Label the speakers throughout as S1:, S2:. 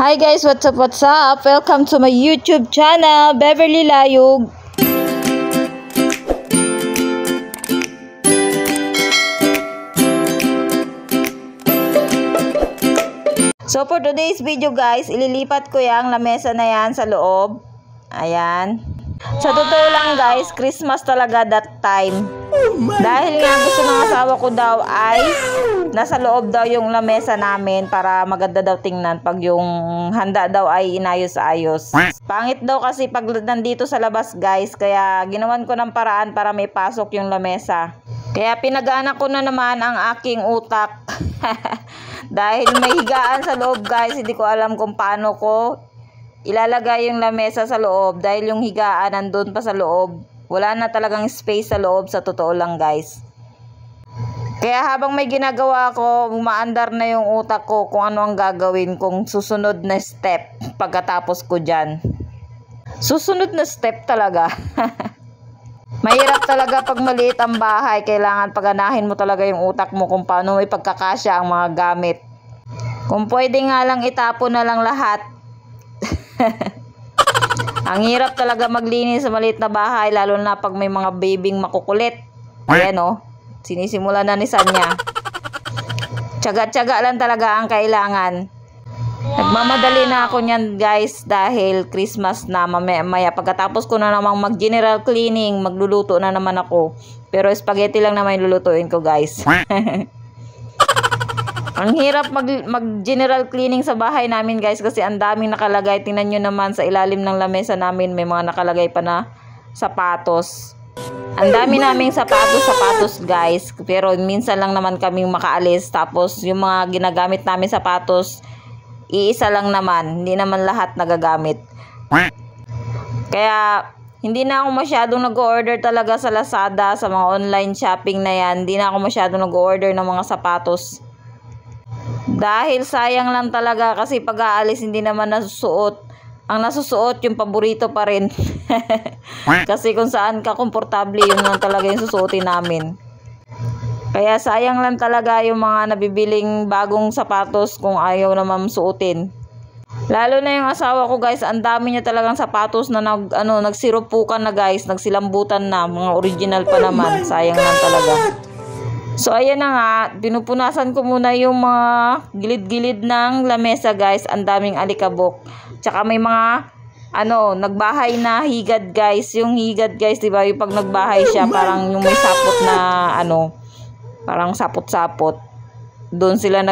S1: Hi guys, what's up, what's up? Welcome to my YouTube channel, Beverly Layug. So for today's video guys, ililipat ko yung lamesa na yan sa loob. Ayan. Sa totoo lang guys, Christmas talaga that time. Dahil nga gusto ng asawa ko daw ay nasa loob daw yung lamesa namin para maganda daw tingnan pag yung handa daw ay inayos-ayos. Pangit daw kasi pag nandito sa labas guys, kaya ginawan ko ng paraan para may pasok yung lamesa. Kaya pinag-anak ko na naman ang aking utak. Dahil may higaan sa loob guys, hindi ko alam kung paano ko ilalagay yung lamesa sa loob dahil yung higaan nandun pa sa loob. Wala na talagang space sa loob sa totoo lang guys. Kaya habang may ginagawa ko, umaandar na yung utak ko kung ano ang gagawin kong susunod na step pagkatapos ko dyan. Susunod na step talaga. Mahirap talaga pag maliit ang bahay. Kailangan paganahin mo talaga yung utak mo kung paano may pagkakasya ang mga gamit. Kung pwede nga lang itapon na lang lahat. Ang hirap talaga maglinis sa maliit na bahay, lalo na pag may mga babing makukulit. Ayan o, sinisimula na ni Sanya. Tiyaga-tiyaga lang talaga ang kailangan. Nagmamadali na ako niyan guys dahil Christmas na, mamaya pagkatapos ko na namang mag general cleaning, magluluto na naman ako. Pero spaghetti lang naman lulutuin ko guys. Ang hirap mag general cleaning sa bahay namin guys kasi ang daming nakalagay. Tingnan nyo naman sa ilalim ng lamesa namin may mga nakalagay pa na sapatos. Ang dami naming sapatos guys. Pero minsan lang naman kaming makaalis. Tapos yung mga ginagamit namin sapatos, iisa lang naman. Hindi naman lahat nagagamit. Kaya hindi na ako masyadong nag-order talaga sa Lazada, sa mga online shopping na yan. Hindi na ako masyadong nag-order ng mga sapatos. Dahil sayang lang talaga kasi pag aalis hindi naman nasusuot. Ang nasusuot yung paborito pa rin. Kasi kung saan ka komportable, yun lang talaga yung susuotin namin. Kaya sayang lang talaga yung mga nabibiling bagong sapatos kung ayaw naman suotin. Lalo na yung asawa ko guys, ang dami niya talagang sapatos na nagsirupukan na guys, nagsilambutan na, mga original pa naman. Sayang lang talaga. So ayan na nga, pinupunasan ko muna yung mga gilid-gilid ng lamesa guys. Ang daming alikabok. Tsaka may mga nagbahay na higad guys. Yung higad guys, diba? Yung pag nagbahay siya, parang yung may sapot na parang sapot-sapot. Doon sila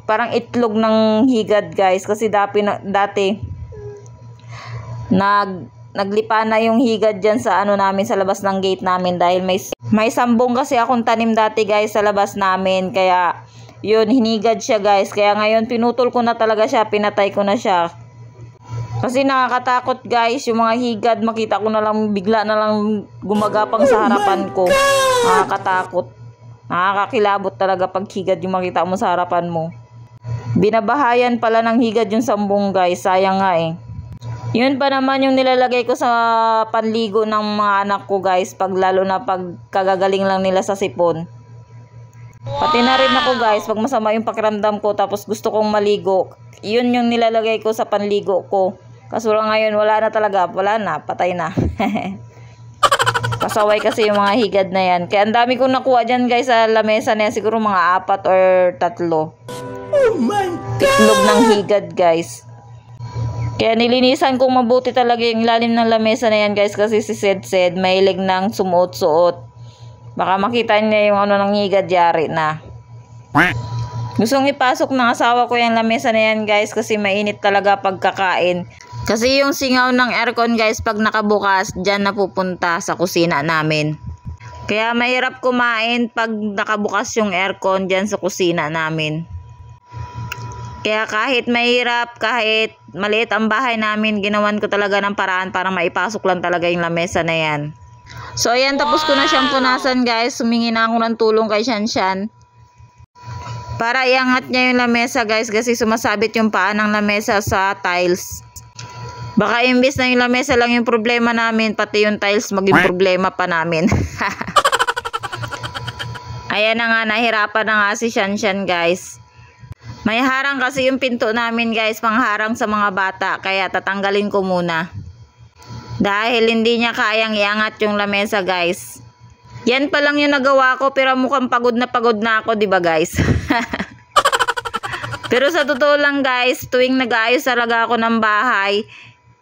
S1: parang itlog ng higad guys. Kasi dati naglipa na yung higad dyan sa namin sa labas ng gate namin dahil may sambong kasi akong tanim dati guys sa labas namin, kaya yun hinigad siya guys. Kaya ngayon pinutol ko na talaga siya, pinatay ko na siya kasi nakakatakot guys yung mga higad. Makita ko na lang bigla na lang gumagapang sa harapan ko. Nakakatakot, nakakakilabot talaga pag higad yung makita mo sa harapan mo. Binabahayan pala ng higad yung sambong guys, sayang nga eh. Yun pa naman yung nilalagay ko sa panligo ng mga anak ko guys, lalo na pag kagagaling lang nila sa sipon. Pati na rin ako guys, pag masama yung pakiramdam ko tapos gusto kong maligo, yun yung nilalagay ko sa panligo ko. Kaso lang ngayon wala na talaga, patay na. Pasaway kasi yung mga higad na yan. Kaya ang dami kong nakuha dyan guys sa lamesa na yan, siguro mga 4 or 3. Itlog ng higad guys. Kaya nilinisan kong mabuti talaga yung ilalim ng lamesa na yan guys kasi si Sed mahilig ng sumuot-suot. Baka makita niya yung ng higad, yari na. Gustong ipasok ng asawa ko yung lamesa na yan guys kasi mainit talaga pagkakain. Kasi yung singaw ng aircon guys pag nakabukas, dyan napupunta sa kusina namin. Kaya mahirap kumain pag nakabukas yung aircon dyan sa kusina namin. Kaya kahit mahirap, kahit maliit ang bahay namin, ginawan ko talaga ng paraan para maipasok lang talaga yung lamesa na yan. So ayan, tapos ko na siyang punasan guys. Humingi na ako ng tulong kay Shanshan para iangat niya yung lamesa guys kasi sumasabit yung paa ng lamesa sa tiles. Baka imbis na yung lamesa lang yung problema namin, pati yung tiles maging problema pa namin. Ayan na nga, nahirapan na nga si Shanshan guys. May harang kasi yung pinto namin guys, pangharang sa mga bata, kaya tatanggalin ko muna. Dahil hindi niya kayang iangat yung lamesa guys. Yan pa lang yung nagawa ko, pero mukhang pagod na ako, di ba guys? Pero sa totoo lang guys, tuwing nag-aayos talaga ako ng bahay,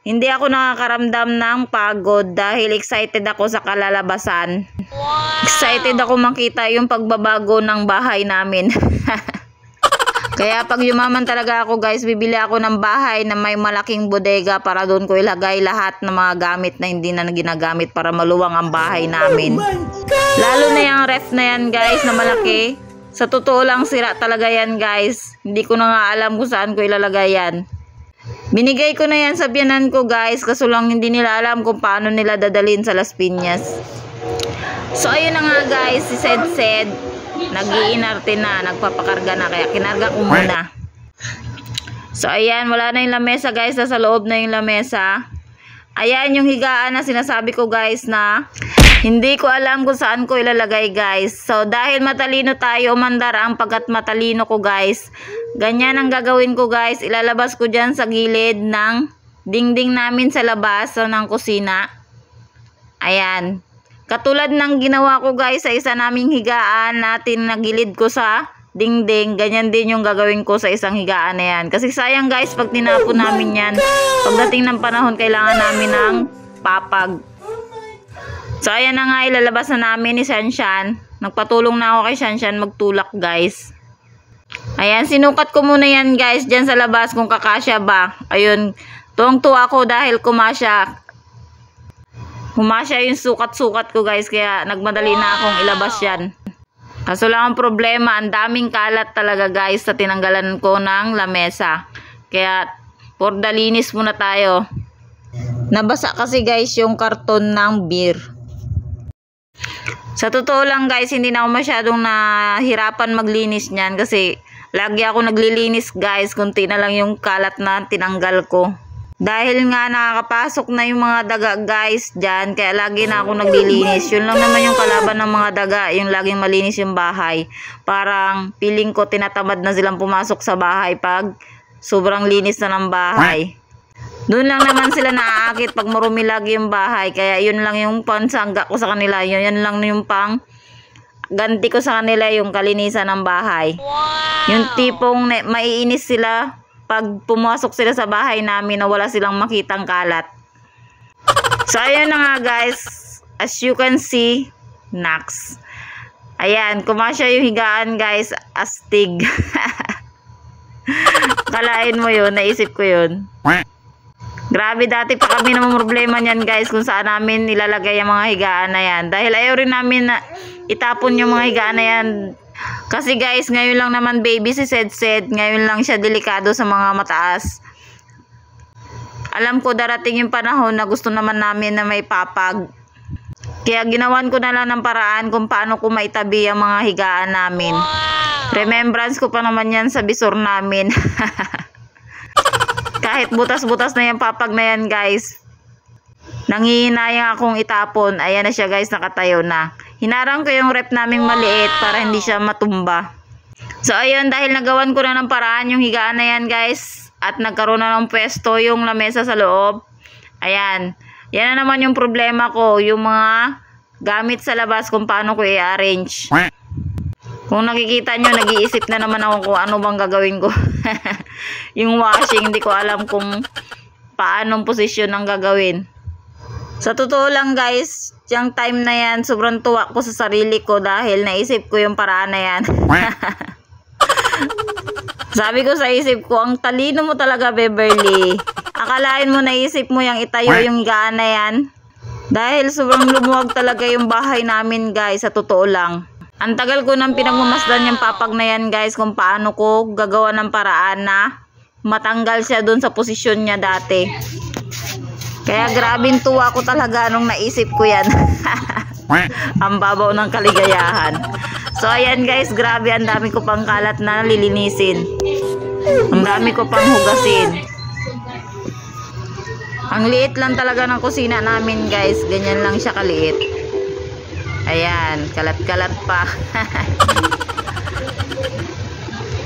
S1: hindi ako nakakaramdam ng pagod dahil excited ako sa kalalabasan. Wow! Excited ako makita yung pagbabago ng bahay namin. Kaya pag yumaman talaga ako guys, bibili ako ng bahay na may malaking bodega para doon ko ilagay lahat ng mga gamit na hindi na ginagamit para maluwang ang bahay namin. Lalo na yung ref na yan guys na malaki. Sa totoo lang sira talaga yan guys. Hindi ko na nga alam kung saan ko ilalagay yan. Binigay ko na yan sa biyanan ko guys, kaso lang hindi nila alam kung paano nila dadalhin sa Las Piñas. So ayun na nga guys, si Sed nag-iinarte na, nagpapakarga na, kaya kinarga ko muna. So ayan, wala na yung lamesa guys, nasa loob na yung lamesa. Ayan yung higaan na sinasabi ko guys na hindi ko alam kung saan ko ilalagay guys. So dahil matalino tayo, umandar ang pagkat matalino ko guys. Ganyan ang gagawin ko guys, ilalabas ko dyan sa gilid ng dingding namin sa labas ng kusina. Ayan. Katulad ng ginawa ko guys sa isa naming higaan natin na gilid ko sa dingding, ganyan din yung gagawin ko sa isang higaan na yan. Kasi sayang guys pag tinapon namin yan, pagdating ng panahon kailangan namin ng papag. So ayan na nga, ilalabas na namin ni Shanshan. Nagpatulong na ako kay Shanshan magtulak guys. Ayan, sinukat ko muna yan guys dyan sa labas kung kakasya ba. Ayun, tuwang-tuwa ako dahil kumasya yung sukat-sukat ko guys, kaya nagmadali na akong ilabas yan. Kaso lang ang problema, ang daming kalat talaga guys sa tinanggalan ko ng lamesa. Kaya for the linis muna tayo. Nabasa kasi guys yung karton ng beer. Sa totoo lang guys, hindi na ako masyadong nahirapan maglinis niyan kasi lagi ako naglilinis guys, kunti na lang yung kalat na tinanggal ko. Dahil nga nakakapasok na yung mga daga guys dyan, kaya lagi na ako naglilinis. Yun lang naman yung kalaban ng mga daga, yung laging malinis yung bahay. Parang feeling ko tinatamad na silang pumasok sa bahay pag sobrang linis na ng bahay. Doon lang naman sila naaakit pag marumi lagi yung bahay, kaya yun lang yung pansangga ko sa kanila. Yun lang yung pang ganti ko sa kanila, yung kalinisan ng bahay. Yung tipong maiinis sila pag pumasok sila sa bahay namin na wala silang makitang kalat. So ayun na nga guys, as you can see, Nax. Ayan, kumasya yung higaan guys, astig. Kalain mo yun, naisip ko yun. Grabe, dati pa kami namang problema niyan guys kung saan namin nilalagay yung mga higaan na yan. Dahil ayaw rin namin na itapon yung mga higaan na yan. Kasi guys, ngayon lang naman baby si Sed, ngayon lang siya delikado sa mga mataas. Alam ko darating yung panahon na gusto naman namin na may papag. Kaya ginawan ko na lang ng paraan kung paano ko maitabi ang mga higaan namin. Remembrance ko pa naman yan sa bisor namin. Kahit butas-butas na yung papag na yan guys, nangihinayang akong itapon. Ayan na siya guys, nakatayo na. Hinarang ko yung rep naming maliit para hindi siya matumba. So ayun, dahil nagawan ko na ng paraan yung higaan na yan guys, at nagkaroon na ng pwesto yung lamesa sa loob. Ayan, yan na naman yung problema ko, yung mga gamit sa labas kung paano ko i-arrange. Kung nakikita nyo, nag-iisip na naman ako kung ano bang gagawin ko. Yung washing, hindi ko alam kung paanong posisyon ang gagawin. Sa totoo lang guys, yung time na yan, sobrang tuwa ko sa sarili ko dahil naisip ko yung paraan na yan. Sabi ko sa isip ko, ang talino mo talaga Beverly. Akalain mo naisip mo yung itayo yung higaan na yan. Dahil sobrang lumuwag talaga yung bahay namin guys, sa totoo lang. Ang tagal ko nang pinagmamasdan yung papag na yan guys kung paano ko gagawa ng paraan na matanggal siya doon sa posisyon niya dati. Kaya grabing tuwa ko talaga nung naisip ko yan. Ang babaw ng kaligayahan. So ayan guys, grabe, ang dami ko pang kalat na lilinisin. Ang dami ko pang hugasin. Ang liit lang talaga ng kusina namin guys, ganyan lang siya kaliit. Ayan, kalat-kalat pa.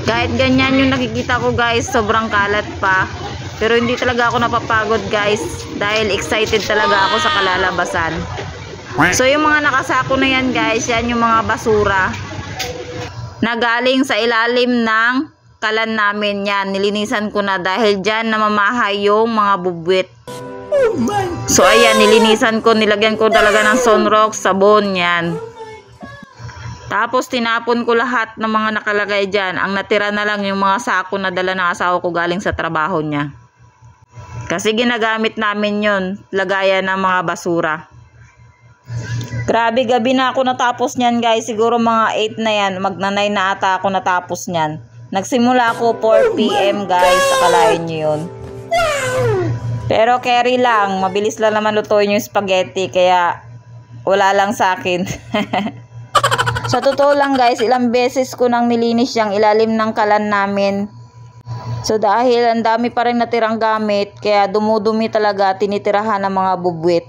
S1: Kahit ganyan yung nakikita ko guys, sobrang kalat pa. Pero hindi talaga ako napapagod guys, dahil excited talaga ako sa kalalabasan. So yung mga nakasako na yan guys, yan yung mga basura na galing sa ilalim ng kalan namin. Yan, nilinisan ko na dahil dyan namamahay yung mga bubwit. So ayan, nilinisan ko, nilagyan ko talaga ng Sunrox, sabon yan. Tapos tinapon ko lahat ng mga nakalagay dyan. Ang natira na lang yung mga sako na dala ng asawa ko galing sa trabaho niya. Kasi ginagamit namin yun, lagayan ng mga basura. Grabe, gabi na ako natapos niyan guys. Siguro mga 8 na yan. Magna-9 na ata ako natapos niyan. Nagsimula ako 4 PM guys. Akalain nyo yun. Pero carry lang. Mabilis lang naman lutuin yung spaghetti. Kaya wala lang sa akin. Sa totoo lang guys, ilang beses ko nang nilinis yung ilalim ng kalan namin. So dahil ang dami pa rin natirang gamit, kaya dumudumi talaga, tinitirahan ng mga bubwit.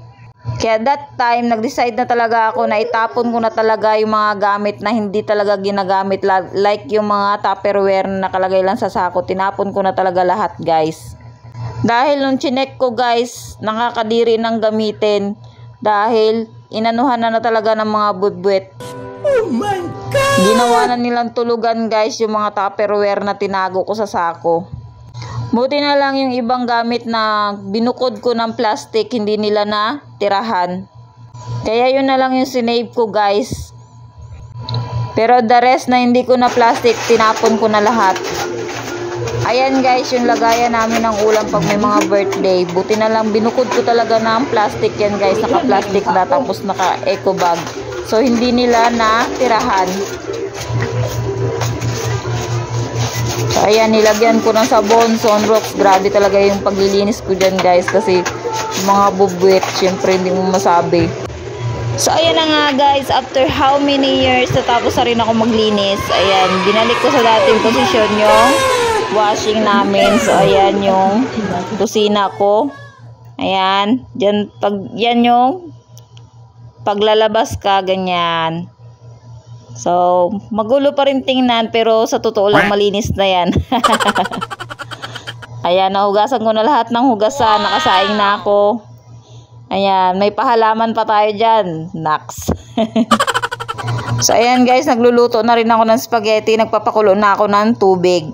S1: Kaya that time, nag-decide na talaga ako na itapon ko na talaga yung mga gamit na hindi talaga ginagamit. Like yung mga Tupperware na nakalagay lang sa sako, tinapon ko na talaga lahat guys. Dahil nung chinek ko guys, nakakadiri ng gamitin. Dahil inanuhan na talaga ng mga bubwit.
S2: Oh my God!
S1: Ginawa na nilang tulugan guys yung mga Tupperware na tinago ko sa sako. Buti na lang yung ibang gamit na binukod ko ng plastic, hindi nila na tirahan. Kaya yun na lang yung sinave ko guys. Pero the rest na hindi ko na plastic, tinapon ko na lahat. Ayan guys, yung lagayan namin ng ulam pag may mga birthday. Buti na lang binukod ko talaga ng plastic yan guys. Naka-plastic na, tapos naka-eco bag. So, hindi nila na tirahan. So, ayan, nilagyan ko ng sabon, Sunrox. Grabe talaga yung paglilinis ko dyan, guys. Kasi, mga bubwit, syempre, hindi mo masabi. So, ayan na nga, guys. After how many years, natapos na rin ako maglinis. Ayan, binalik ko sa dating posisyon yung washing namin. So, ayan yung kusina ko. Ayan. Dyan, yan yung paglalabas ka, ganyan. So, magulo pa rin tingnan, pero sa totoo lang malinis na yan. Ayan, nahugasan ko na lahat ng hugasan. Nakasaing na ako. Ayan, may pahalaman pa tayo dyan. Naks. So, ayan guys, nagluluto na rin ako ng spaghetti. Nagpapakulo na ako ng tubig.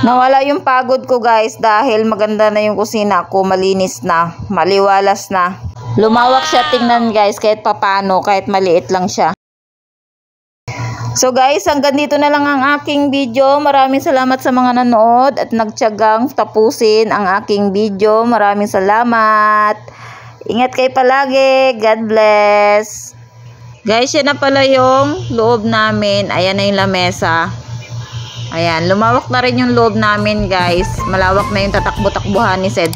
S1: Nawala yung pagod ko guys dahil maganda na yung kusina ko. Malinis na, maliwalas na. Lumawak siya tingnan guys, kahit papano, kahit maliit lang siya. So guys, hanggang dito na lang ang aking video. Maraming salamat sa mga nanood at nagtiyagang tapusin ang aking video. Maraming salamat. Ingat kayo palagi. God bless. Guys, yan na pala yung loob namin. Ayan na yung lamesa. Ayan, lumawak na rin yung loob namin guys. Malawak na yung tatakbo-takbuhan ni Sed.